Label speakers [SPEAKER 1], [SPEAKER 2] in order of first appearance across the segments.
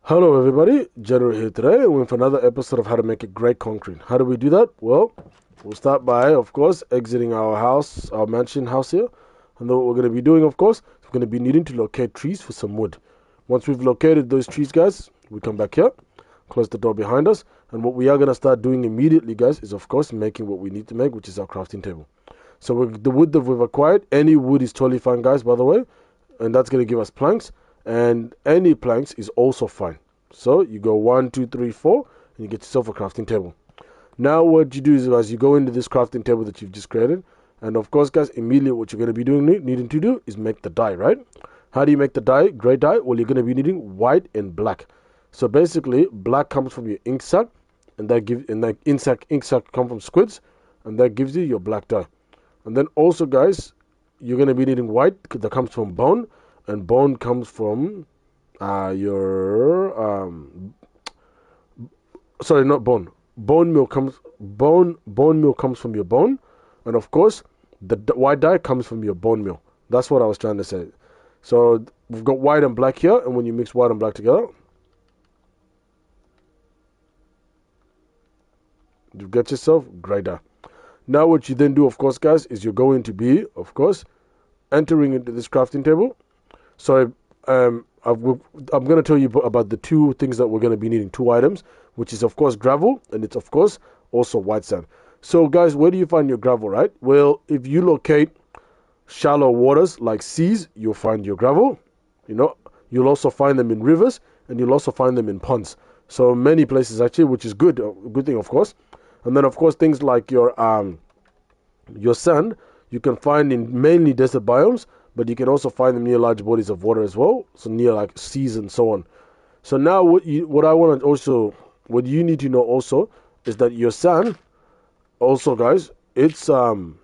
[SPEAKER 1] Hello everybody, General here today, and we're for another episode of How to Make a Great Concrete. How do we do that? Well, we'll start by, of course, exiting our house, our mansion house here. And then what we're going to be doing, of course, we're going to be needing to locate trees for some wood. Once we've located those trees, guys, we come back here, close the door behind us, and what we are going to start doing immediately, guys, is, of course, making what we need to make, which is our crafting table. So with the wood that we've acquired, any wood is totally fine, guys, by the way, and that's going to give us planks. And any planks is also fine. So you go 1, 2, 3, 4, and you get yourself a crafting table. Now what you do is, as you go into this crafting table that you've just created, and of course, guys, immediately what you're going to be needing to do is make the dye, right? How do you make the dye, gray dye? Well, you're going to be needing white and black. So basically, black comes from your ink sac, and that ink sac come from squids, and that gives you your black dye. And then also, guys, you're going to be needing white that comes from bone. And bone comes from sorry, not bone. Bone meal comes from your bone, and of course, the white dye comes from your bone meal. That's what I was trying to say. So we've got white and black here, and when you mix white and black together, you get yourself gray dye. Now, what you then do, of course, guys, is you're going to be, of course, entering into this crafting table. So I'm going to tell you about the two things that we're going to be needing, two items, which is, of course, gravel, and it's, of course, also white sand. So, guys, where do you find your gravel, right? Well, if you locate shallow waters like seas, you'll find your gravel. You know, you'll also find them in rivers, and you'll also find them in ponds. So many places, actually, which is good, a good thing, of course. And then, of course, things like your sand, you can find in mainly desert biomes, but you can also find them near large bodies of water as well, so near like seas and so on. So now what you need to know also is that your sand, also, guys, it's your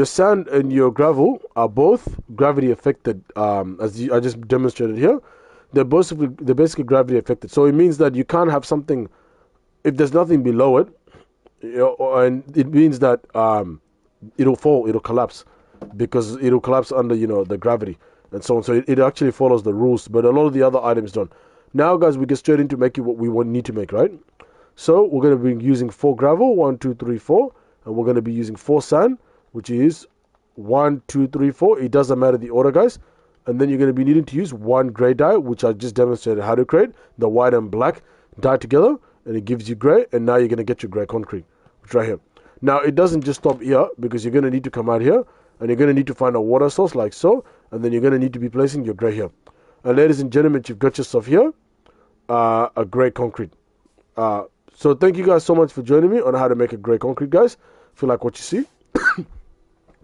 [SPEAKER 1] sand and your gravel are both gravity affected, as I just demonstrated here. They're basically gravity affected. So it means that you can't have something if there's nothing below it, you know, and it means that it'll fall, it'll collapse, because it'll collapse under, you know, the gravity and so on. So it actually follows the rules, but a lot of the other items don't. Now, guys, we get straight into making what we need to make, right? So we're going to be using 4 gravel, 1, 2, 3, 4, and we're going to be using 4 sand, which is 1, 2, 3, 4. It doesn't matter the order, guys. And then you're going to be needing to use 1 gray dye, which I just demonstrated how to create, the white and black dye together, and it gives you gray. And now you're going to get your gray concrete, which right here. Now, it doesn't just stop here, because you're going to need to come out here, and you're going to need to find a water source like so, and then you're going to need to be placing your gray here. And ladies and gentlemen, you've got yourself here a gray concrete. So thank you guys so much for joining me on how to make a gray concrete, guys. If you like what you see,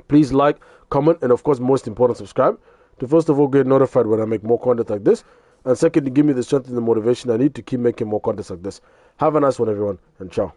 [SPEAKER 1] please like, comment, and of course, most important, subscribe to first of all get notified when I make more content like this, and second, to give me the strength and the motivation I need to keep making more content like this. Have a nice one, everyone, and ciao.